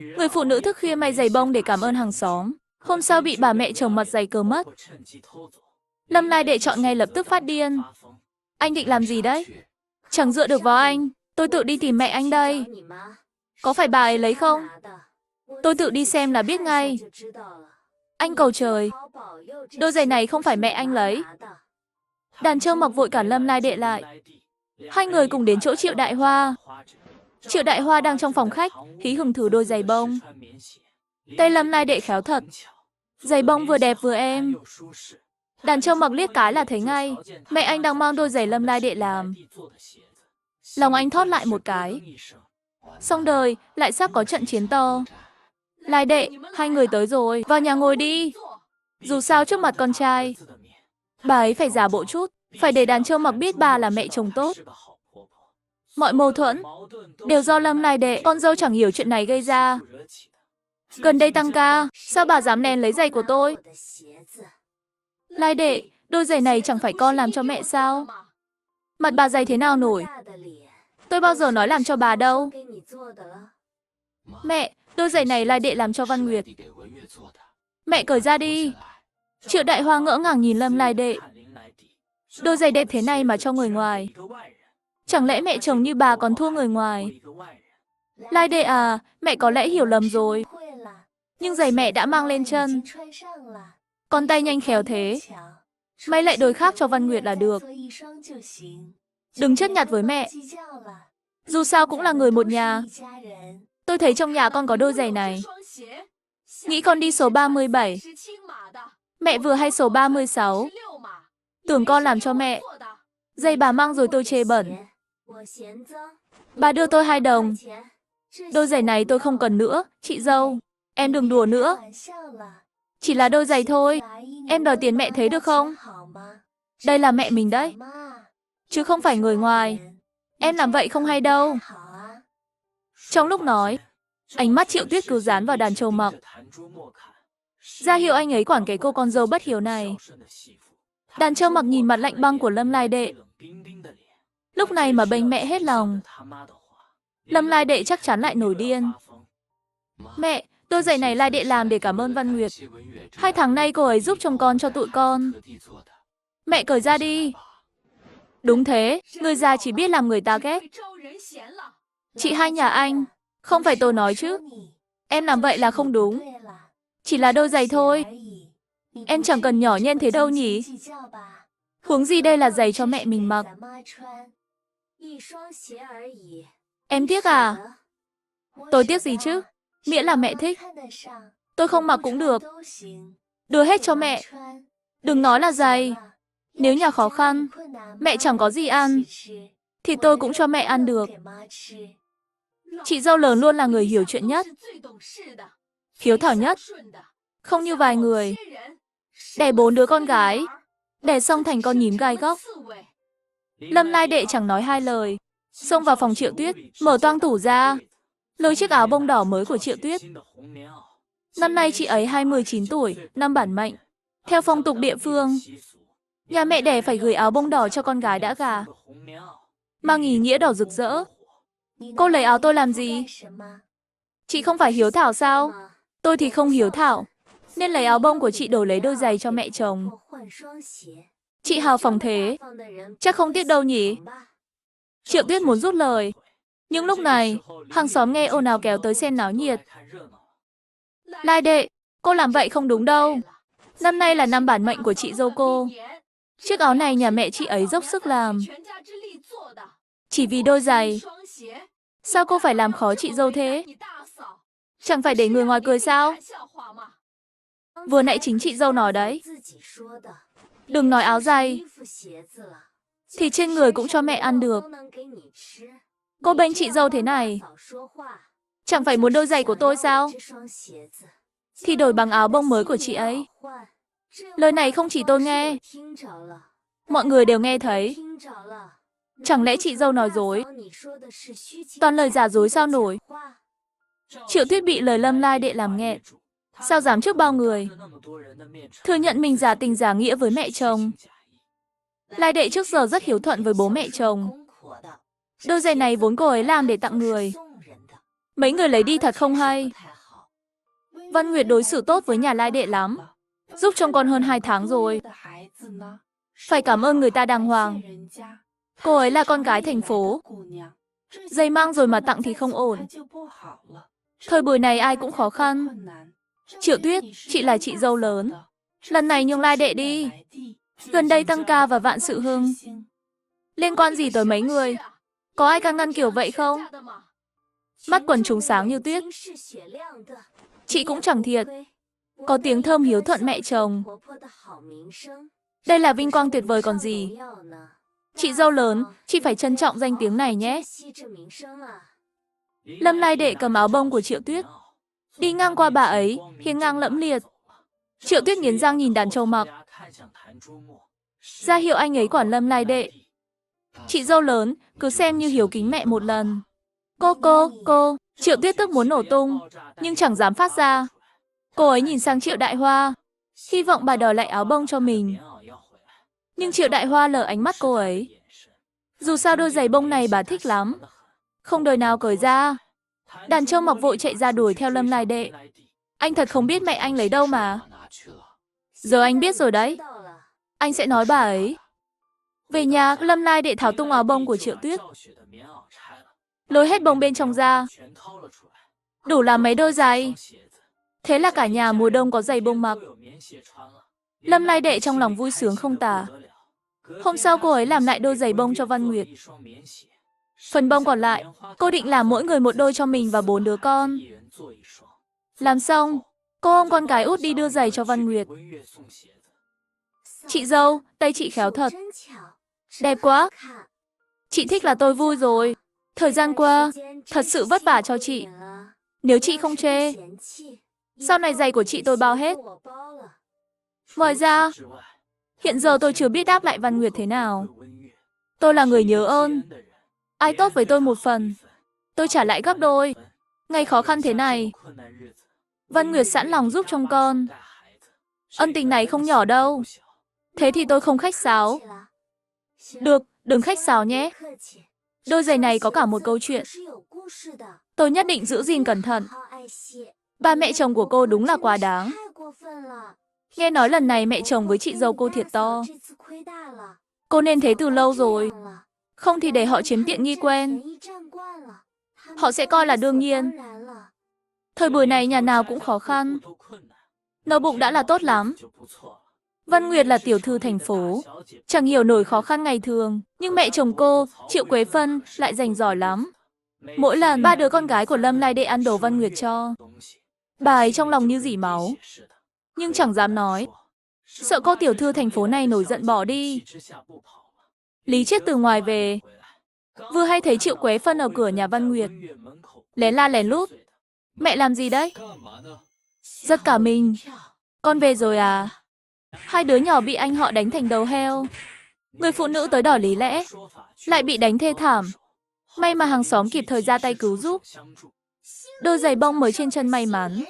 Người phụ nữ thức khuya may giày bông để cảm ơn hàng xóm. Hôm sau bị bà mẹ chồng mặt dày cờ mất. Lâm Lai Đệ chọn ngay lập tức phát điên. Anh định làm gì đấy? Chẳng dựa được vào anh. Tôi tự đi tìm mẹ anh đây. Có phải bà ấy lấy không? Tôi tự đi xem là biết ngay. Anh cầu trời. Đôi giày này không phải mẹ anh lấy. Đàn Châu Mộc vội cản Lâm Lai Đệ lại. Hai người cùng đến chỗ Triệu Đại Hoa. Triệu Đại Hoa đang trong phòng khách, hí hửng thử đôi giày bông. Tay Lâm Lai Đệ khéo thật. Giày bông vừa đẹp vừa êm. Đàn Châu Mộc liếc cái là thấy ngay. Mẹ anh đang mang đôi giày Lâm Lai Đệ làm. Lòng anh thót lại một cái. Xong đời, lại sắp có trận chiến to. Lai Đệ, hai người tới rồi, vào nhà ngồi đi. Dù sao trước mặt con trai, bà ấy phải giả bộ chút, phải để Đàn Châu Mộc biết bà là mẹ chồng tốt. Mọi mâu thuẫn đều do Lâm Lai Đệ, con dâu chẳng hiểu chuyện này gây ra. Gần đây tăng ca, sao bà dám nén lấy giày của tôi? Lai Đệ, đôi giày này chẳng phải con làm cho mẹ sao? Mặt bà dày thế nào nổi? Tôi bao giờ nói làm cho bà đâu. Mẹ, đôi giày này Lai Đệ làm cho Văn Nguyệt. Mẹ cởi ra đi. Triệu Đại Hoa ngỡ ngàng nhìn Lâm Lai Đệ. Đôi giày đẹp thế này mà cho người ngoài. Chẳng lẽ mẹ chồng như bà còn thua người ngoài? Lai Đệ à, mẹ có lẽ hiểu lầm rồi. Nhưng giày mẹ đã mang lên chân. Con tay nhanh khéo thế. May lại đôi khác cho Văn Nguyệt là được. Đừng chấp nhặt với mẹ. Dù sao cũng là người một nhà. Tôi thấy trong nhà con có đôi giày này. Nghĩ con đi số 37. Mẹ vừa hay số 36. Tưởng con làm cho mẹ. Giày bà mang rồi tôi chê bẩn. Bà đưa tôi 2 đồng. Đôi giày này tôi không cần nữa, chị dâu. Em đừng đùa nữa. Chỉ là đôi giày thôi. Em đòi tiền mẹ thấy được không? Đây là mẹ mình đấy. Chứ không phải người ngoài. Em làm vậy không hay đâu. Trong lúc nói, ánh mắt Triệu Tuyết cứ dán vào Đàn Châu Mộc. Ra hiệu anh ấy quản cái cô con dâu bất hiếu này. Đàn Châu Mộc nhìn mặt lạnh băng của Lâm Lai Đệ. Lúc này mà bênh mẹ hết lòng. Lâm Lai Đệ chắc chắn lại nổi điên. Mẹ, đôi giày này Lai Đệ làm để cảm ơn Văn Nguyệt. 2 tháng nay cô ấy giúp trông con cho tụi con. Mẹ cởi ra đi. Đúng thế, người già chỉ biết làm người ta ghét. Chị hai nhà anh, không phải tôi nói chứ. Em làm vậy là không đúng. Chỉ là đôi giày thôi. Em chẳng cần nhỏ nhen thế đâu nhỉ. Huống gì đây là giày cho mẹ mình mặc. Em tiếc à? Tôi tiếc gì chứ? Miễn là mẹ thích. Tôi không mặc cũng được. Đưa hết cho mẹ. Đừng nói là giày. Nếu nhà khó khăn, mẹ chẳng có gì ăn, thì tôi cũng cho mẹ ăn được. Chị dâu lớn luôn là người hiểu chuyện nhất, hiếu thảo nhất. Không như vài người. Đẻ 4 đứa con gái, đẻ xong thành con nhím gai góc. Lâm Lai Đệ chẳng nói 2 lời. Xông vào phòng Triệu Tuyết, mở toang tủ ra, lôi chiếc áo bông đỏ mới của Triệu Tuyết. Năm nay chị ấy 29 tuổi, năm Bản Mệnh. Theo phong tục địa phương, nhà mẹ đẻ phải gửi áo bông đỏ cho con gái đã gả. Mang ý nghĩa đỏ rực rỡ. Cô lấy áo tôi làm gì? Chị không phải hiếu thảo sao? Tôi thì không hiếu thảo, nên lấy áo bông của chị đổi lấy đôi giày cho mẹ chồng. Chị hào phóng thế, chắc không tiếc đâu nhỉ? Triệu Tuyết muốn rút lời. Nhưng lúc này, hàng xóm nghe ồn ào kéo tới xem náo nhiệt. Lai Đệ, cô làm vậy không đúng đâu. Năm nay là năm Bản Mệnh của chị dâu cô. Chiếc áo này nhà mẹ chị ấy dốc sức làm. Chỉ vì đôi giày. Sao cô phải làm khó chị dâu thế? Chẳng phải để người ngoài cười sao? Vừa nãy chính chị dâu nói đấy. Đừng nói áo giày, thì trên người cũng cho mẹ ăn được. Cô bênh chị dâu thế này, chẳng phải muốn đôi giày của tôi sao? Thì đổi bằng áo bông mới của chị ấy. Lời này không chỉ tôi nghe, mọi người đều nghe thấy. Chẳng lẽ chị dâu nói dối? Toàn lời giả dối sao nổi? Triệu Tuyết bị lời Lâm Lai Đệ làm nghẹn. Sao dám trước bao người thừa nhận mình giả tình giả nghĩa với mẹ chồng. Lai Đệ trước giờ rất hiếu thuận với bố mẹ chồng. Đôi giày này vốn cô ấy làm để tặng người. Mấy người lấy đi thật không hay. Văn Nguyệt đối xử tốt với nhà Lai Đệ lắm, giúp trông con hơn 2 tháng rồi. Phải cảm ơn người ta đàng hoàng. Cô ấy là con gái thành phố. Giày mang rồi mà tặng thì không ổn. Thời buổi này ai cũng khó khăn. Triệu Tuyết, chị là chị dâu lớn. Lần này nhường Lai Đệ đi. Gần đây tăng ca và vạn sự hưng. Liên quan gì tới mấy người? Có ai can ngăn kiểu vậy không? Mắt quần chúng sáng như tuyết. Chị cũng chẳng thiệt. Có tiếng thơm hiếu thuận mẹ chồng. Đây là vinh quang tuyệt vời còn gì. Chị dâu lớn, chị phải trân trọng danh tiếng này nhé. Lâm Lai Đệ cầm áo bông của Triệu Tuyết. Đi ngang qua bà ấy, hiên ngang lẫm liệt. Triệu Tuyết nghiến răng nhìn đàn trâu mặc. Ra hiệu anh ấy quản Lâm Lai Đệ. Chị dâu lớn, cứ xem như hiếu kính mẹ một lần. Cô. Triệu Tuyết tức muốn nổ tung, nhưng chẳng dám phát ra. Cô ấy nhìn sang Triệu Đại Hoa, hy vọng bà đòi lại áo bông cho mình. Nhưng Triệu Đại Hoa lờ ánh mắt cô ấy. Dù sao đôi giày bông này bà thích lắm. Không đời nào cởi ra. Đàn trâu mọc vội chạy ra đuổi theo Lâm Lai Đệ. Anh thật không biết mẹ anh lấy đâu mà. Giờ anh biết rồi đấy. Anh sẽ nói bà ấy. Về nhà, Lâm Lai Đệ tháo tung áo bông của Triệu Tuyết. Lôi hết bông bên trong ra. Đủ làm mấy đôi giày. Thế là cả nhà mùa đông có giày bông mặc. Lâm Lai Đệ trong lòng vui sướng không tả. Hôm sau cô ấy làm lại đôi giày bông cho Văn Nguyệt. Phần bông còn lại, cô định làm mỗi người một đôi cho mình và 4 đứa con. Làm xong, cô ôm con gái út đi đưa giày cho Văn Nguyệt. Chị dâu, tay chị khéo thật. Đẹp quá. Chị thích là tôi vui rồi. Thời gian qua, thật sự vất vả cho chị. Nếu chị không chê, sau này giày của chị tôi bao hết. Ngoài ra, hiện giờ tôi chưa biết đáp lại Văn Nguyệt thế nào. Tôi là người nhớ ơn. Ai tốt với tôi một phần, tôi trả lại gấp đôi. Ngày khó khăn thế này, Văn Nguyệt sẵn lòng giúp trông con. Ân tình này không nhỏ đâu. Thế thì tôi không khách sáo. Được, đừng khách sáo nhé. Đôi giày này có cả một câu chuyện. Tôi nhất định giữ gìn cẩn thận. Ba mẹ chồng của cô đúng là quá đáng. Nghe nói lần này mẹ chồng với chị dâu cô thiệt to. Cô nên thế từ lâu rồi. Không thì để họ chiếm tiện nghi quen. Họ sẽ coi là đương nhiên. Thời buổi này nhà nào cũng khó khăn. No bụng đã là tốt lắm. Văn Nguyệt là tiểu thư thành phố, chẳng hiểu nổi khó khăn ngày thường. Nhưng mẹ chồng cô, Triệu Quế Phân, lại rành giỏi lắm. Mỗi lần 3 đứa con gái của Lâm Lai Đệ ăn đồ Văn Nguyệt cho, bà ấy trong lòng như dỉ máu. Nhưng chẳng dám nói. Sợ cô tiểu thư thành phố này nổi giận bỏ đi. Lý Chiết từ ngoài về, vừa hay thấy Triệu Quế Phân ở cửa nhà Văn Nguyệt. Lén la lén lút. Mẹ làm gì đấy? Giật cả mình. Con về rồi à? 2 đứa nhỏ bị anh họ đánh thành đầu heo. Người phụ nữ tới đòi lý lẽ, lại bị đánh thê thảm. May mà hàng xóm kịp thời ra tay cứu giúp. Đôi giày bông mới trên chân may mắn.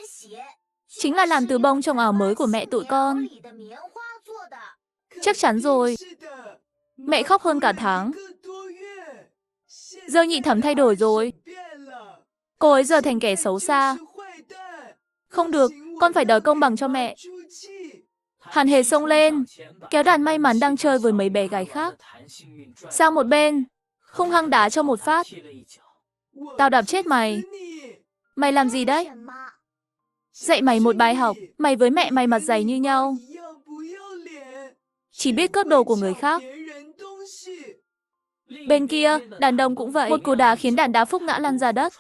Chính là làm từ bông trong áo mới của mẹ tụi con. Chắc chắn rồi. Mẹ khóc hơn cả tháng. Giờ nhị thẩm thay đổi rồi. Cô ấy giờ thành kẻ xấu xa. Không được, con phải đòi công bằng cho mẹ. Hàn Hề xông lên, kéo đàn may mắn đang chơi với mấy bé gái khác sang một bên, hung hăng đá cho một phát. Tao đạp chết mày. Mày làm gì đấy? Dạy mày một bài học, mày với mẹ mày mặt dày như nhau. Chỉ biết cướp đồ của người khác. Bên kia, đàn đông cũng vậy. Một cú đá khiến đàn đá Phúc ngã lăn ra đất.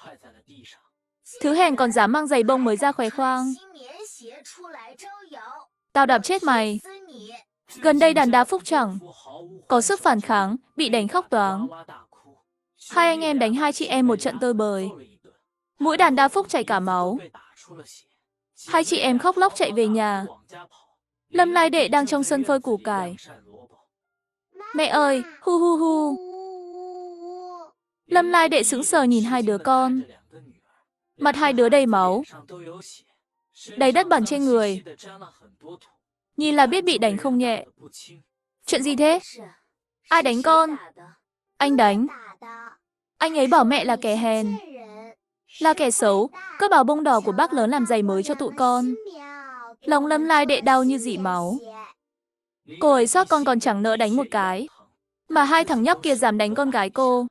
Thứ hèn còn dám mang giày bông mới ra khoe khoang. Tao đạp chết mày. Gần đây đàn đá Phúc chẳng có sức phản kháng, bị đánh khóc toáng. 2 anh em đánh 2 chị em một trận tơi bời. Mũi đàn đá Phúc chảy cả máu. 2 chị em khóc lóc chạy về nhà. Lâm Lai Đệ đang trong sân phơi củ cải. Mẹ ơi, hu hu hu. Lâm Lai Đệ sững sờ nhìn 2 đứa con. Mặt 2 đứa đầy máu, đầy đất bẩn trên người. Nhìn là biết bị đánh không nhẹ. Chuyện gì thế? Ai đánh con? Anh đánh. Anh ấy bảo mẹ là kẻ hèn. Là kẻ xấu, cướp áo bông đỏ của bác lớn làm giày mới cho tụi con. Lòng Lâm Lai Đệ đau như rỉ máu. Cô ấy xót con còn chẳng nỡ đánh một cái. Mà hai thằng nhóc kia dám đánh con gái cô.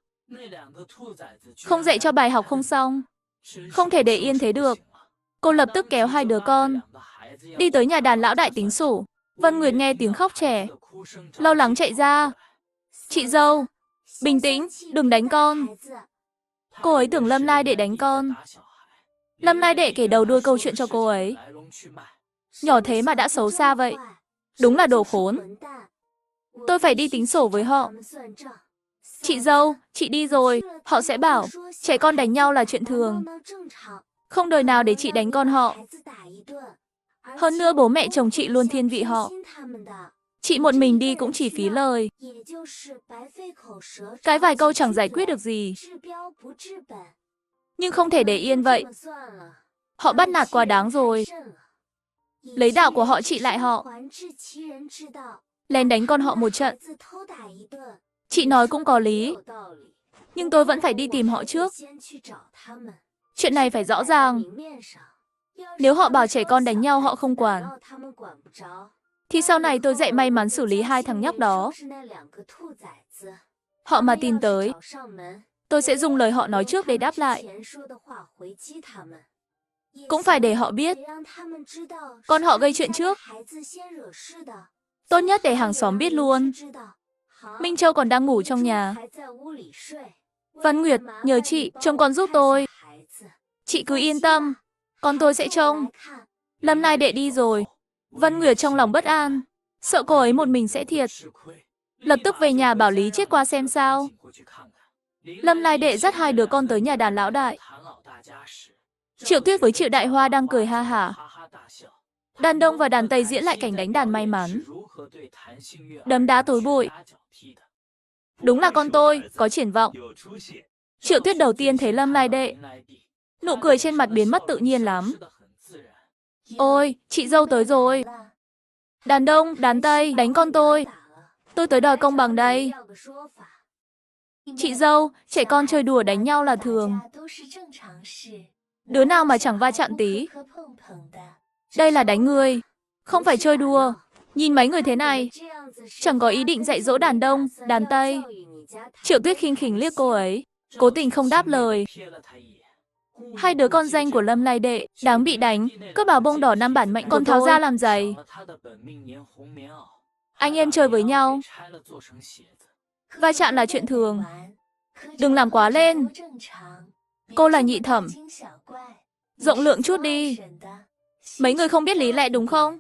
Không dạy cho bài học không xong. Không thể để yên thế được. Cô lập tức kéo hai đứa con đi tới nhà đàn lão đại tính sổ. Vân Nguyệt nghe tiếng khóc trẻ, lo lắng chạy ra. Chị dâu, bình tĩnh, đừng đánh con. Cô ấy tưởng Lâm Lai Đệ đánh con. Lâm Lai Đệ kể đầu đuôi câu chuyện cho cô ấy. Nhỏ thế mà đã xấu xa vậy. Đúng là đồ khốn. Tôi phải đi tính sổ với họ. Chị dâu, chị đi rồi, họ sẽ bảo trẻ con đánh nhau là chuyện thường. Không đời nào để chị đánh con họ. Hơn nữa bố mẹ chồng chị luôn thiên vị họ. Chị một mình đi cũng chỉ phí lời. Cái vài câu chẳng giải quyết được gì. Nhưng không thể để yên vậy. Họ bắt nạt quá đáng rồi. Lấy đạo của họ trị lại họ. Lén đánh con họ một trận. Chị nói cũng có lý. Nhưng tôi vẫn phải đi tìm họ trước. Chuyện này phải rõ ràng. Nếu họ bảo trẻ con đánh nhau họ không quản, thì sau này tôi dạy may mắn xử lý hai thằng nhóc đó. Họ mà tin tới, tôi sẽ dùng lời họ nói trước để đáp lại. Cũng phải để họ biết con họ gây chuyện trước. Tốt nhất để hàng xóm biết luôn. Minh Châu còn đang ngủ trong nhà. Văn Nguyệt, nhờ chị trông con giúp tôi. Chị cứ yên tâm, con tôi sẽ trông. Lâm Lai Đệ đi rồi. Văn Nguyệt trong lòng bất an, sợ cô ấy một mình sẽ thiệt. Lập tức về nhà bảo Lý Chiết qua xem sao. Lâm Lai Đệ dắt hai đứa con tới nhà đàn lão đại. Triệu Tuyết với Triệu Đại Hoa đang cười ha hả. Đàn Đông và đàn Tây diễn lại cảnh đánh đàn may mắn. Đấm đá tối bụi. Đúng là con tôi, có triển vọng. Triệu Tuyết đầu tiên thấy Lâm Lai Đệ. Nụ cười trên mặt biến mất tự nhiên lắm. Ôi, chị dâu tới rồi. Đàn Đông, đàn Tây, đánh con tôi. Tôi tới đòi công bằng đây. Chị dâu, trẻ con chơi đùa đánh nhau là thường. Đứa nào mà chẳng va chạm tí. Đây là đánh người, không phải chơi đùa. Nhìn mấy người thế này, chẳng có ý định dạy dỗ đàn Đông, đàn Tây. Triệu Tuyết khinh khỉnh liếc cô ấy, cố tình không đáp lời. Hai đứa con danh của Lâm Lai Đệ, đáng bị đánh, cướp áo bông đỏ 5 bản mệnh còn tháo ra làm giày. Anh em chơi với nhau, va chạm là chuyện thường. Đừng làm quá lên. Cô là nhị thẩm. Rộng lượng chút đi. Mấy người không biết lý lẽ đúng không?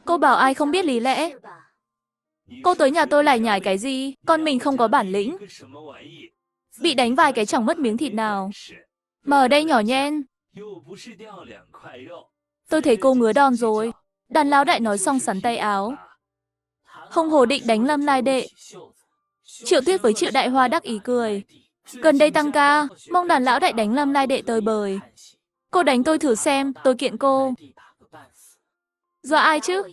Cô bảo ai không biết lý lẽ? Cô tới nhà tôi lải nhải cái gì? Con mình không có bản lĩnh. Bị đánh vài cái chẳng mất miếng thịt nào. Mà ở đây nhỏ nhen. Tôi thấy cô ngứa đòn rồi. Đàn lão đại nói xong sắn tay áo. Hông hồ định đánh Lâm Lai Đệ. Triệu Tuyết với Triệu Đại Hoa đắc ý cười. Gần đây tăng ca, mong đàn lão đại đánh Lâm Lai Đệ tơi bời. Cô đánh tôi thử xem, tôi kiện cô. Dọa ai chứ?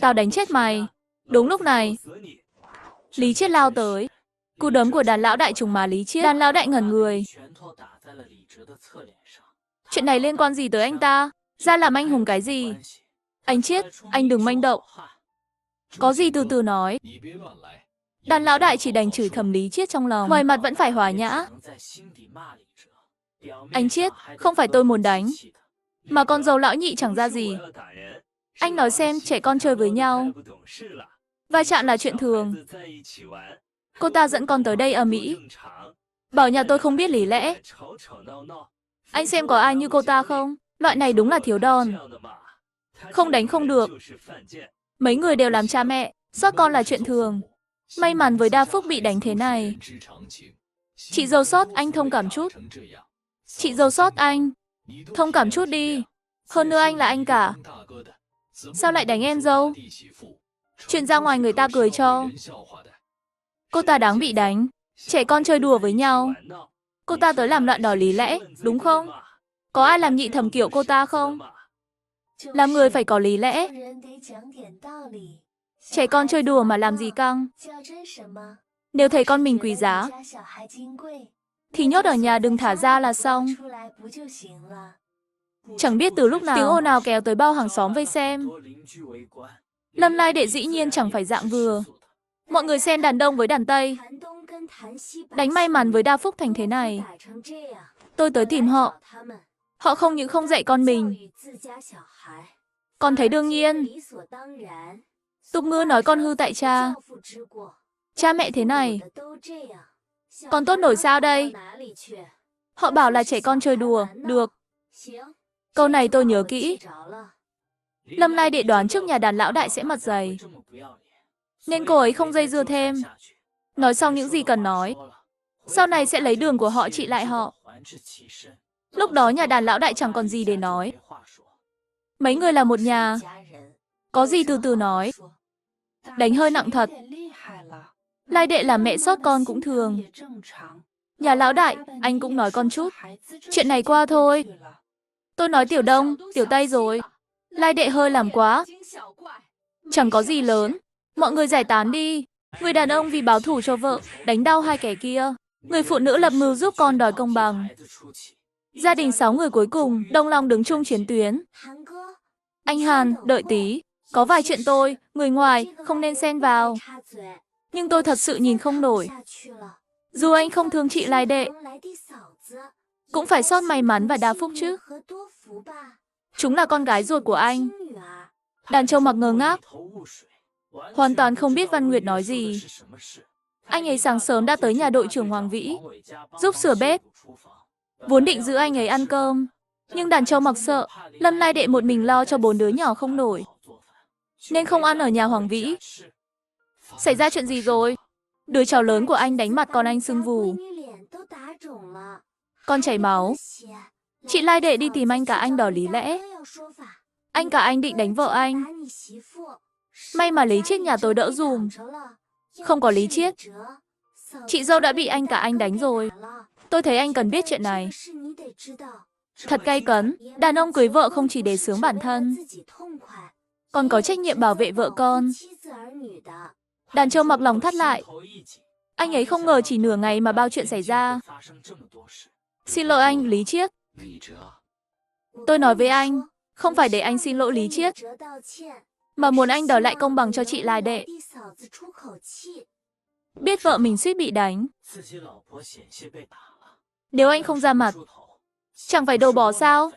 Tao đánh chết mày. Đúng lúc này, Lý Chiết lao tới. Cú đấm của đàn lão đại trùng má Lý Chiết. Đàn lão đại ngẩn người. Chuyện này liên quan gì tới anh ta? Ra làm anh hùng cái gì? Anh Chiết, anh đừng manh động. Có gì từ từ nói. Đàn lão đại chỉ đành chửi thầm Lý Chiết trong lòng. Ngoài mặt vẫn phải hòa nhã. Anh Chiết, không phải tôi muốn đánh. Mà con dâu lão nhị chẳng ra gì. Anh nói xem trẻ con chơi với nhau. Va chạm là chuyện thường. Cô ta dẫn con tới đây ở Mỹ. Bảo nhà tôi không biết lý lẽ. Anh xem có ai như cô ta không? Loại này đúng là thiếu đòn. Không đánh không được. Mấy người đều làm cha mẹ. Xót con là chuyện thường. May mắn với đa phúc bị đánh thế này. Chị dâu xót anh thông cảm chút. Chị dâu xót anh. Thông cảm chút đi. Hơn nữa anh là anh cả. Sao lại đánh em dâu? Chuyện ra ngoài người ta cười cho. Cô ta đáng bị đánh. Trẻ con chơi đùa với nhau. Cô ta tới làm loạn đòi lý lẽ, đúng không? Có ai làm nhị thẩm kiểu cô ta không? Làm người phải có lý lẽ. Trẻ con chơi đùa mà làm gì căng? Nếu thấy con mình quý giá, thì nhốt ở nhà đừng thả ra là xong. Chẳng biết từ lúc nào, tiếng ồn ào kéo tới bao hàng xóm vây xem. Lâm Lai Đệ dĩ nhiên chẳng phải dạng vừa. Mọi người xem đàn Đông với đàn Tây, đánh may mắn với đa phúc thành thế này. Tôi tới tìm họ. Họ không những không dạy con mình, còn thấy đương nhiên. Tục ngữ nói con hư tại cha. Cha mẹ thế này, con tốt nổi sao đây? Họ bảo là trẻ con chơi đùa, được. Câu này tôi nhớ kỹ. Lâm Lai Đệ đoán trước nhà đàn lão đại sẽ mặt dày, nên cô ấy không dây dưa thêm. Nói xong những gì cần nói, sau này sẽ lấy đường của họ trị lại họ. Lúc đó nhà đàn lão đại chẳng còn gì để nói. Mấy người là một nhà, có gì từ từ nói. Đánh hơi nặng thật. Lai Đệ là mẹ sót con cũng thường. Nhà lão đại, anh cũng nói con chút. Chuyện này qua thôi. Tôi nói Tiểu Đông, Tiểu Tây rồi. Lai Đệ hơi làm quá. Chẳng có gì lớn. Mọi người giải tán đi. Người đàn ông vì báo thù cho vợ, đánh đau hai kẻ kia. Người phụ nữ lập mưu giúp con đòi công bằng. Gia đình 6 người cuối cùng, đồng lòng đứng chung chiến tuyến. Anh Hàn, đợi tí. Có vài chuyện tôi, người ngoài, không nên xen vào. Nhưng tôi thật sự nhìn không nổi. Dù anh không thương chị Lai Đệ, cũng phải sót may mắn và đa phúc chứ. Chúng là con gái ruột của anh. Đàn Châu Mặc ngơ ngác, hoàn toàn không biết Văn Nguyệt nói gì. Anh ấy sáng sớm đã tới nhà đội trưởng Hoàng Vĩ, giúp sửa bếp. Vốn định giữ anh ấy ăn cơm, nhưng đàn Châu Mặc sợ Lâm Lai Đệ một mình lo cho 4 đứa nhỏ không nổi, nên không ăn ở nhà Hoàng Vĩ. Xảy ra chuyện gì rồi? Đứa cháu lớn của anh đánh mặt con anh sưng vù, con chảy máu. Chị Lai Đệ đi tìm anh cả anh đòi lý lẽ. Anh cả anh định đánh vợ anh. May mà Lý Chiết nhà tôi đỡ dùm. Không có Lý Chiết, chị dâu đã bị anh cả anh đánh rồi. Tôi thấy anh cần biết chuyện này. Thật cay cấn, đàn ông cưới vợ không chỉ để sướng bản thân, còn có trách nhiệm bảo vệ vợ con. Đàn Châu Mặc lòng thắt lại. Anh ấy không ngờ chỉ nửa ngày mà bao chuyện xảy ra. Xin lỗi anh, Lý Chiết. Tôi nói với anh, không phải để anh xin lỗi Lý Chiết, mà muốn anh đòi lại công bằng cho chị Lai Đệ. Biết vợ mình suýt bị đánh, nếu anh không ra mặt, chẳng phải đồ bỏ sao?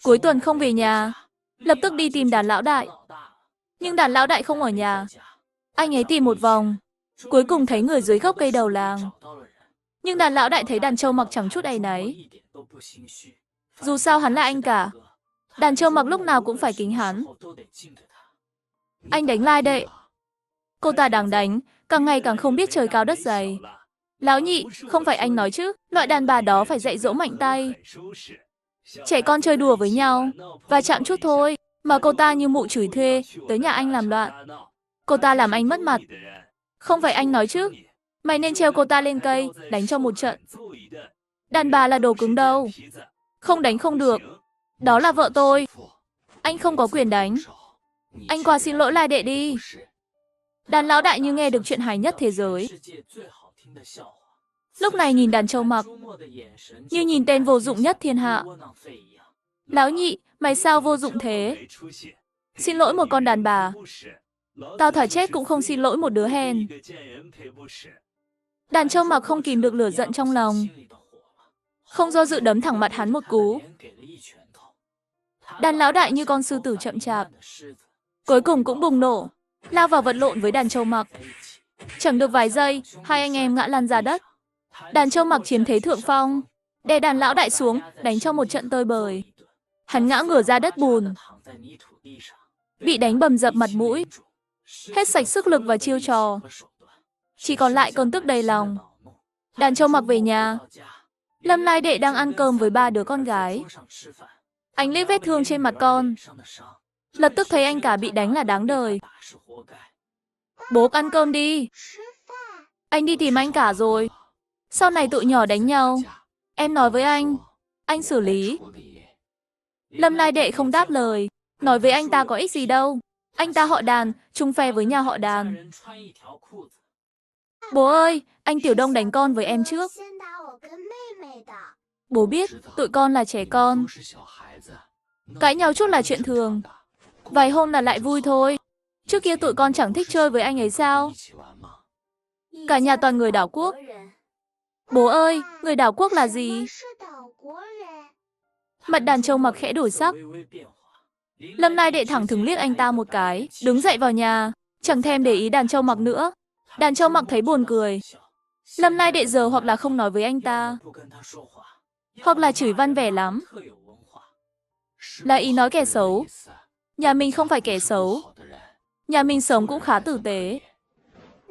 Cuối tuần không về nhà, lập tức đi tìm đàn lão đại. Nhưng đàn lão đại không ở nhà. Anh ấy tìm một vòng, cuối cùng thấy người dưới gốc cây đầu làng. Nhưng đàn lão đại thấy đàn Châu Mặc chẳng chút áy náy. Dù sao hắn là anh cả. Đàn Châu Mặc lúc nào cũng phải kính hắn. Anh đánh Lai Đệ. Cô ta đáng đánh, càng ngày càng không biết trời cao đất dày. Lão nhị, không phải anh nói chứ, loại đàn bà đó phải dạy dỗ mạnh tay. Trẻ con chơi đùa với nhau, và chạm chút thôi, mà cô ta như mụ chửi thuê, tới nhà anh làm loạn. Cô ta làm anh mất mặt. Không phải anh nói chứ, mày nên treo cô ta lên cây, đánh cho một trận. Đàn bà là đồ cứng đâu. Không đánh không được. Đó là vợ tôi. Anh không có quyền đánh. Anh qua xin lỗi Lai Đệ đi. Đàn lão đại như nghe được chuyện hài nhất thế giới. Lúc này nhìn đàn Châu Mặc, như nhìn tên vô dụng nhất thiên hạ. Lão nhị, mày sao vô dụng thế? Xin lỗi một con đàn bà. Tao thả chết cũng không xin lỗi một đứa hèn. Đàn Châu Mặc không kìm được lửa giận trong lòng, không do dự đấm thẳng mặt hắn một cú. Đàn lão đại như con sư tử chậm chạp, cuối cùng cũng bùng nổ, lao vào vật lộn với đàn Châu Mặc. Chẳng được vài giây, hai anh em ngã lăn ra đất. Đàn Châu Mặc chiếm thế thượng phong, đè đàn lão đại xuống, đánh cho một trận tơi bời. Hắn ngã ngửa ra đất bùn, bị đánh bầm dập mặt mũi, hết sạch sức lực và chiêu trò, chỉ còn lại cơn tức đầy lòng. Đàn Châu Mặc về nhà. Lâm Lai Đệ đang ăn cơm với 3 đứa con gái. Anh liếc vết thương trên mặt con, lập tức thấy anh cả bị đánh là đáng đời. Bố ăn cơm đi. Anh đi tìm anh cả rồi. Sau này tụi nhỏ đánh nhau, em nói với anh xử lý. Lâm Lai Đệ không đáp lời. Nói với anh ta có ích gì đâu. Anh ta họ Đàn, chung phe với nhà họ Đàn. Bố ơi, anh Tiểu Đông đánh con với em trước. Bố biết, tụi con là trẻ con. Cãi nhau chút là chuyện thường. Vài hôm là lại vui thôi. Trước kia tụi con chẳng thích chơi với anh ấy sao? Cả nhà toàn người đảo quốc. Bố ơi, người đảo quốc là gì? Mặt đàn trâu mặc khẽ đổi sắc. Lâm Lai Đệ thẳng thừng liếc anh ta một cái, đứng dậy vào nhà, chẳng thèm để ý đàn trâu mặc nữa. Đàn trâu mặc thấy buồn cười. Lâm Lai Đệ giờ hoặc là không nói với anh ta, hoặc là chửi văn vẻ lắm. Là ý nói kẻ xấu. Nhà mình không phải kẻ xấu. Nhà mình sống cũng khá tử tế.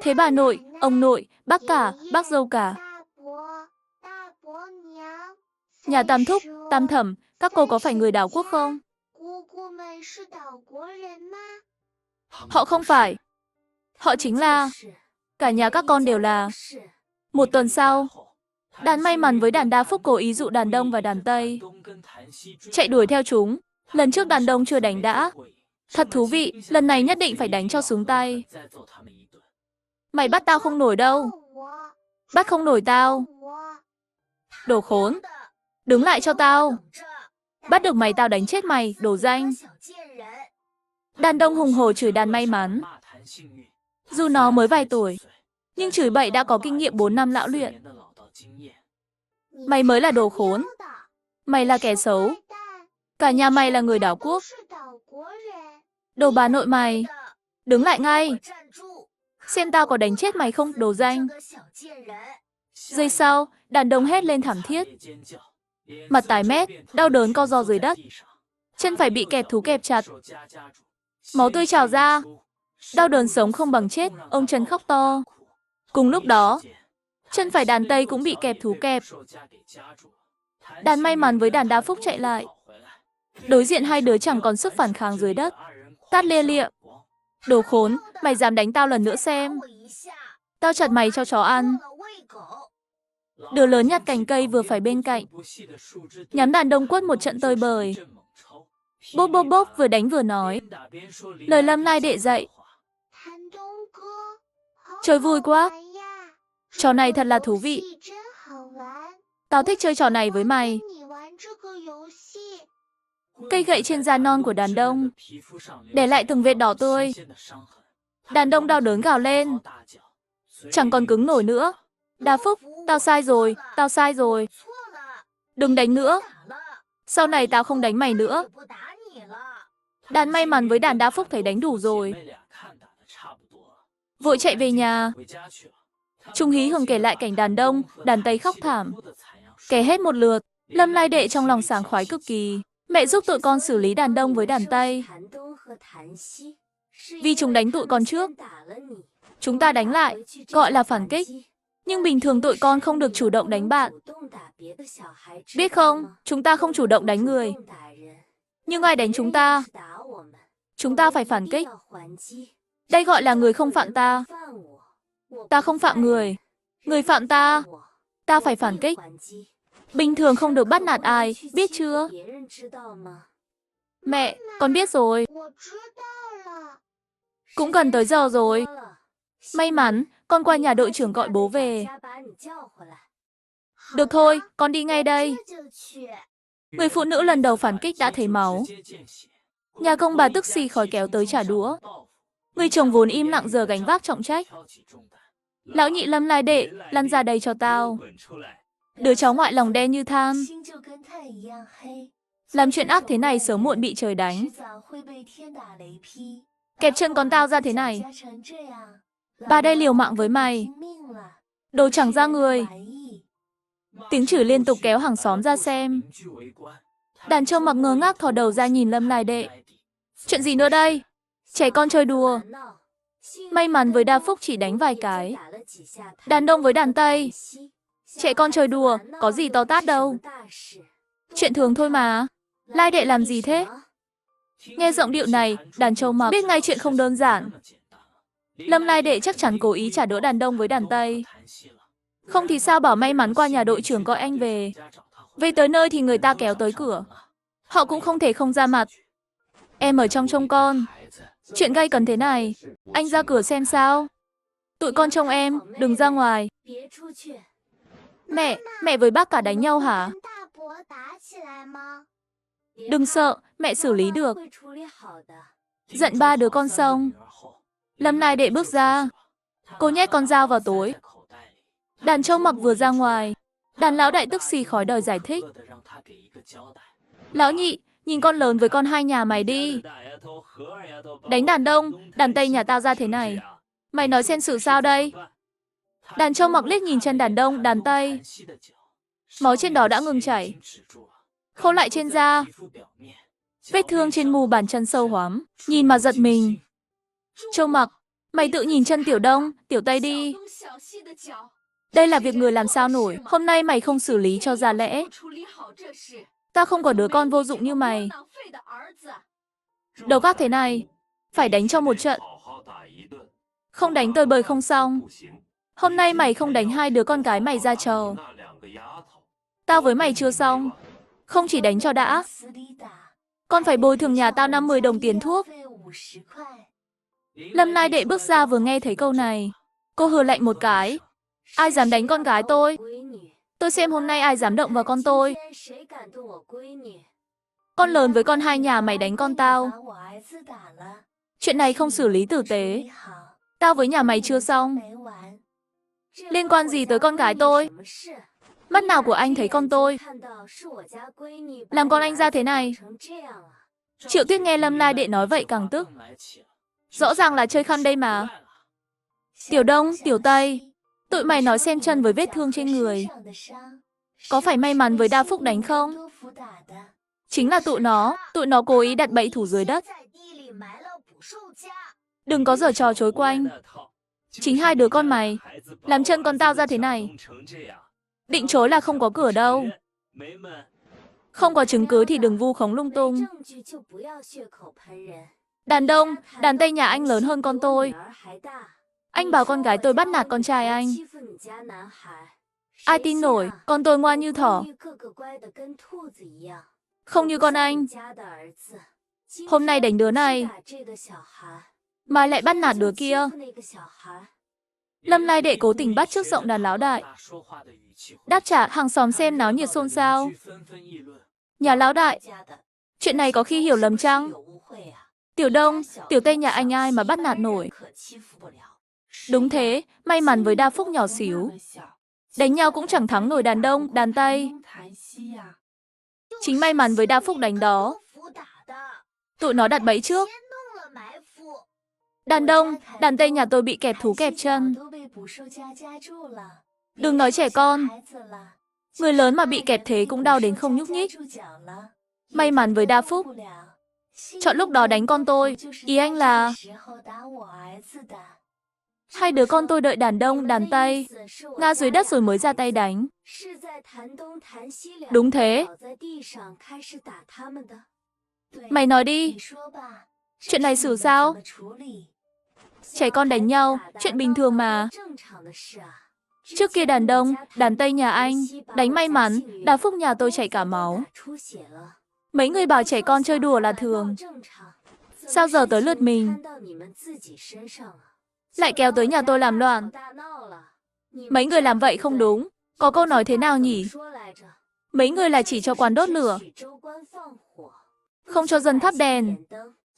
Thế bà nội, ông nội, bác cả, bác dâu cả. Nhà Tam Thúc, Tam Thẩm, các cô có phải người đảo quốc không? Họ không phải. Họ chính là... Cả nhà các con đều là... Một tuần sau, đàn May Mắn với đàn Đa Phúc cố ý dụ đàn Đông và đàn Tây chạy đuổi theo chúng. Lần trước đàn Đông chưa đánh đã. Thật thú vị, lần này nhất định phải đánh cho sướng tay. Mày bắt tao không nổi đâu. Bắt không nổi tao. Đồ khốn. Đứng lại cho tao. Bắt được mày tao đánh chết mày, đồ danh. Đàn Đông hùng hổ chửi đàn May Mắn. Dù nó mới vài tuổi, nhưng chửi bậy đã có kinh nghiệm 4 năm lão luyện. Mày mới là đồ khốn. Mày là kẻ xấu. Cả nhà mày là người đảo quốc. Đồ bà nội mày. Đứng lại ngay. Xem tao có đánh chết mày không, đồ danh. Giây sau, đàn Đông hét lên thảm thiết. Mặt tái mét, đau đớn co ro dưới đất. Chân phải bị kẹp thú kẹp chặt. Máu tươi trào ra. Đau đớn sống không bằng chết, ông Trần khóc to. Cùng lúc đó, chân phải đàn Tây cũng bị kẹp thú kẹp. Đàn May Mắn với đàn Đa Phúc chạy lại. Đối diện hai đứa chẳng còn sức phản kháng dưới đất. Tát lia lịa. Đồ khốn, mày dám đánh tao lần nữa xem. Tao chặt mày cho chó ăn. Đứa lớn nhặt cành cây vừa phải bên cạnh. Nhắm đàn Đông quất một trận tơi bời. Bốp bốp bốp vừa đánh vừa nói. Lời Lâm Lai Đệ dạy. Chơi vui quá. Trò này thật là thú vị. Tao thích chơi trò này với mày. Cây gậy trên da non của đàn Đông để lại từng vết đỏ tươi. Đàn Đông đau đớn gào lên. Chẳng còn cứng nổi nữa. Đa Phúc, tao sai rồi, tao sai rồi. Đừng đánh nữa. Sau này tao không đánh mày nữa. Đàn May Mắn với đàn Đa Phúc thấy đánh đủ rồi. Vội chạy về nhà. Trung Hí Hừng kể lại cảnh đàn Đông, đàn Tây khóc thảm. Kể hết một lượt, Lâm Lai Đệ trong lòng sảng khoái cực kỳ. Mẹ giúp tụi con xử lý đàn Đông với đàn Tây. Vì chúng đánh tụi con trước. Chúng ta đánh lại, gọi là phản kích. Nhưng bình thường tụi con không được chủ động đánh bạn. Biết không, chúng ta không chủ động đánh người. Nhưng ai đánh chúng ta phải phản kích. Đây gọi là người không phạm ta. Ta không phạm người. Người phạm ta. Ta phải phản kích. Bình thường không được bắt nạt ai, biết chưa? Mẹ, con biết rồi. Cũng gần tới giờ rồi. May mắn, con qua nhà đội trưởng gọi bố về. Được thôi, con đi ngay đây. Người phụ nữ lần đầu phản kích đã thấy máu. Nhà công bà tức xì khói kéo tới trả đũa. Người chồng vốn im lặng giờ gánh vác trọng trách. Lão nhị Lâm Lai Đệ, lăn ra đây cho tao. Đứa cháu ngoại lòng đen như than. Làm chuyện ác thế này sớm muộn bị trời đánh. Kẹp chân con tao ra thế này. Bà đây liều mạng với mày. Đồ chẳng ra người. Tiếng chửi liên tục kéo hàng xóm ra xem. Đàn trâu mặc ngơ ngác thò đầu ra nhìn Lâm Lai Đệ. Chuyện gì nữa đây? Trẻ con chơi đùa. May mắn với Đa Phúc chỉ đánh vài cái. Đàn Đông với đàn Tây. Trẻ con chơi đùa, có gì to tát đâu. Chuyện thường thôi mà. Lai Đệ làm gì thế? Nghe giọng điệu này, đàn trâu mặc biết ngay chuyện không đơn giản. Lâm Lai Đệ chắc chắn cố ý trả đũa đàn Đông với đàn Tây. Không thì sao bảo may mắn qua nhà đội trưởng gọi anh về. Về tới nơi thì người ta kéo tới cửa. Họ cũng không thể không ra mặt. Em ở trong trông con. Chuyện gay cấn thế này. Anh ra cửa xem sao. Tụi con trông em, đừng ra ngoài. Mẹ với bác cả đánh nhau hả? Đừng sợ, mẹ xử lý được. Giận ba đứa con xong, Lâm Lai Đệ bước ra. Cô nhét con dao vào túi. Đàn Châu Mặc vừa ra ngoài, Đàn Lão Đại tức xì khói đòi giải thích. Lão Nhị, nhìn con lớn với con hai nhà mày đi. Đánh đàn Đông, đàn Tây nhà tao ra thế này. Mày nói xen xử sao đây? Đàn Châu Mặc liếc nhìn chân đàn Đông, đàn Tây. Máu trên đó đã ngừng chảy. Khâu lại trên da. Vết thương trên mu bàn chân sâu hoắm. Nhìn mà giật mình. Châu Mặc, mày tự nhìn chân Tiểu Đông, Tiểu Tây đi. Đây là việc người làm sao nổi. Hôm nay mày không xử lý cho ra lẽ. Tao không có đứa con vô dụng như mày. Đầu gác thế này, phải đánh cho một trận. Không đánh tơi bời không xong. Hôm nay mày không đánh hai đứa con gái mày ra chờ. Tao với mày chưa xong. Không chỉ đánh cho đã, con phải bồi thường nhà tao 50 đồng tiền thuốc. Lâm Lai Đệ bước ra vừa nghe thấy câu này. Cô hừ lạnh một cái. Ai dám đánh con gái tôi? Tôi xem hôm nay ai dám động vào con tôi. Con lớn với con hai nhà mày đánh con tao. Chuyện này không xử lý tử tế. Tao với nhà mày chưa xong. Liên quan gì tới con gái tôi? Mắt nào của anh thấy con tôi? Làm con anh ra thế này? Triệu Tuyết nghe Lâm Lai Đệ nói vậy càng tức. Rõ ràng là chơi khăn đây mà. Tiểu Đông, Tiểu Tây, tụi mày nói xen chân với vết thương trên người. Có phải may mắn với đa phúc đánh không? Chính là tụi nó cố ý đặt bẫy thủ dưới đất. Đừng có giở trò chối quanh. Chính hai đứa con mày làm chân con tao ra thế này. Định chối là không có cửa đâu. Không có chứng cứ thì đừng vu khống lung tung. Đàn Đông, đàn Tây nhà anh lớn hơn con tôi. Anh bảo con gái tôi bắt nạt con trai anh. Ai tin nổi, con tôi ngoan như thỏ. Không như con anh. Hôm nay đánh đứa này, mai lại bắt nạt đứa kia. Lâm Lai Đệ cố tình bắt chước giọng đàn Lão Đại. Đáp trả, hàng xóm xem náo nhiệt xôn xao. Nhà Lão Đại, chuyện này có khi hiểu lầm chăng? Tiểu Đông, Tiểu Tây nhà anh ai mà bắt nạt nổi? Đúng thế, may mắn với đa phúc nhỏ xíu. Đánh nhau cũng chẳng thắng nổi đàn Đông, đàn Tây. Chính may mắn với đa phúc đánh đó. Tụi nó đặt bẫy trước. Đàn Đông, đàn Tây nhà tôi bị kẹp thú kẹp chân. Đừng nói trẻ con. Người lớn mà bị kẹp thế cũng đau đến không nhúc nhích. May mắn với đa phúc. Chọn lúc đó đánh con tôi. Ý anh là hai đứa con tôi đợi đàn Đông, đàn Tây ngã dưới đất rồi mới ra tay đánh. Đúng thế. Mày nói đi. Chuyện này xử sao? Trẻ con đánh nhau, chuyện bình thường mà. Trước kia đàn Đông, đàn Tây nhà anh đánh may mắn, đa phúc nhà tôi chảy cả máu. Mấy người bảo trẻ con chơi đùa là thường. Sao giờ tới lượt mình lại kéo tới nhà tôi làm loạn? Mấy người làm vậy không đúng. Có câu nói thế nào nhỉ? Mấy người là chỉ cho quán đốt lửa, không cho dân thắp đèn.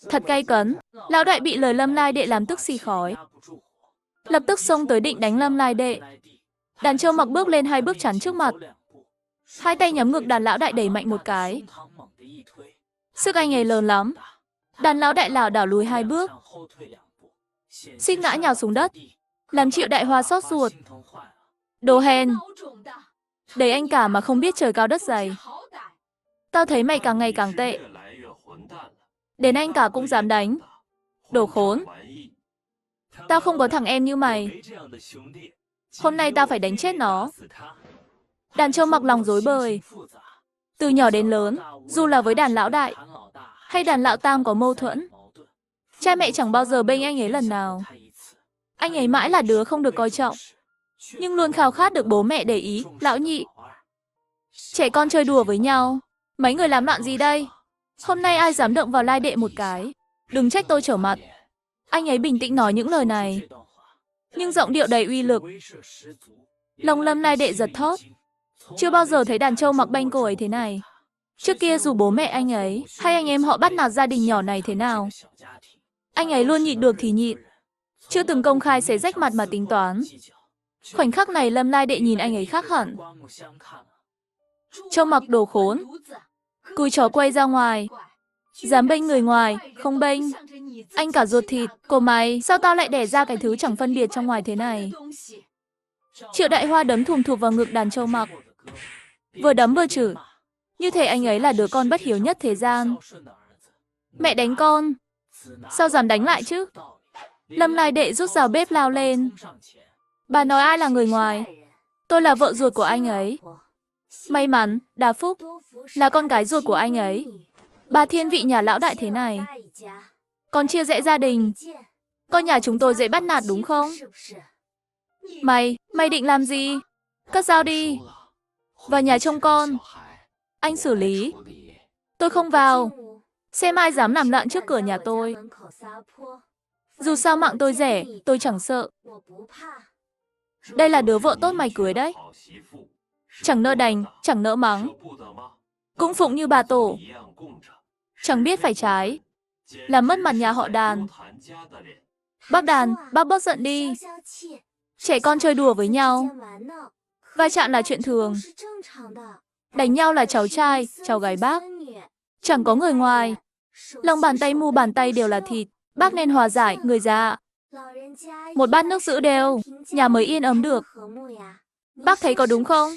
Thật cay cấn. Lão Đại bị lời Lâm Lai Đệ làm tức xì khói. Lập tức xông tới định đánh Lâm Lai Đệ. Đàn Châu Mặc bước lên 2 bước chắn trước mặt. Hai tay nhắm ngực đàn Lão Đại đẩy mạnh một cái. Sức anh ấy lớn lắm. Đàn Lão Đại lảo đảo lùi 2 bước. Suýt ngã nhào xuống đất. Làm Triệu Đại Hoa xót ruột. Đồ hèn. Đẩy anh cả mà không biết trời cao đất dày. Tao thấy mày càng ngày càng tệ. Đến anh cả cũng dám đánh. Đồ khốn. Tao không có thằng em như mày. Hôm nay tao phải đánh chết nó. Đàn Châu Mặc lòng rối bời. Từ nhỏ đến lớn, dù là với đàn Lão Đại hay đàn Lão Tam có mâu thuẫn, cha mẹ chẳng bao giờ bênh anh ấy lần nào. Anh ấy mãi là đứa không được coi trọng, nhưng luôn khao khát được bố mẹ để ý. Lão Nhị, trẻ con chơi đùa với nhau, mấy người làm loạn gì đây? Hôm nay ai dám động vào Lai Đệ một cái, đừng trách tôi trở mặt. Anh ấy bình tĩnh nói những lời này. nhưng giọng điệu đầy uy lực. Lòng Lâm Lai Đệ giật thót. Chưa bao giờ thấy đàn trâu mặc banh cô ấy thế này. Trước kia dù bố mẹ anh ấy hay anh em họ bắt nạt gia đình nhỏ này thế nào, anh ấy luôn nhịn được thì nhịn, chưa từng công khai xé rách mặt mà tính toán. Khoảnh khắc này Lâm Lai Đệ nhìn anh ấy khác hẳn. Trông mặc đồ khốn, cùi chó quay ra ngoài, dám bênh người ngoài, không bênh. Anh cả ruột thịt, của mày, sao tao lại đẻ ra cái thứ chẳng phân biệt trong ngoài thế này? Triệu Đại Hoa đấm thùm thụp vào ngực đàn trâu mặc, vừa đấm vừa chửi. Như thể anh ấy là đứa con bất hiếu nhất thế gian. Mẹ đánh con, sao dám đánh lại chứ? Lâm Lai Đệ rút rào bếp lao lên. Bà nói ai là người ngoài? Tôi là vợ ruột của anh ấy. May mắn, đa phúc, là con gái ruột của anh ấy. Bà thiên vị nhà lão đại thế này, còn chia rẽ gia đình. Con nhà chúng tôi dễ bắt nạt đúng không? Mày định làm gì? Cất dao đi. Vào nhà trông con. Anh xử lý. Tôi không vào. Xem ai dám làm loạn trước cửa nhà tôi. Dù sao mạng tôi rẻ, tôi chẳng sợ. Đây là đứa vợ tốt mày cưới đấy. Chẳng nỡ đành, chẳng nỡ mắng. Cũng phụng như bà tổ. Chẳng biết phải trái. Làm mất mặt nhà họ Đàn. Bác Đàn, bác bớt giận đi. Trẻ con chơi đùa với nhau. Va chạm là chuyện thường. Đánh nhau là cháu trai, cháu gái bác. Chẳng có người ngoài. Lòng bàn tay mu bàn tay đều là thịt. Bác nên hòa giải, người già. Một bát nước giữ đều, nhà mới yên ấm được. Bác thấy có đúng không?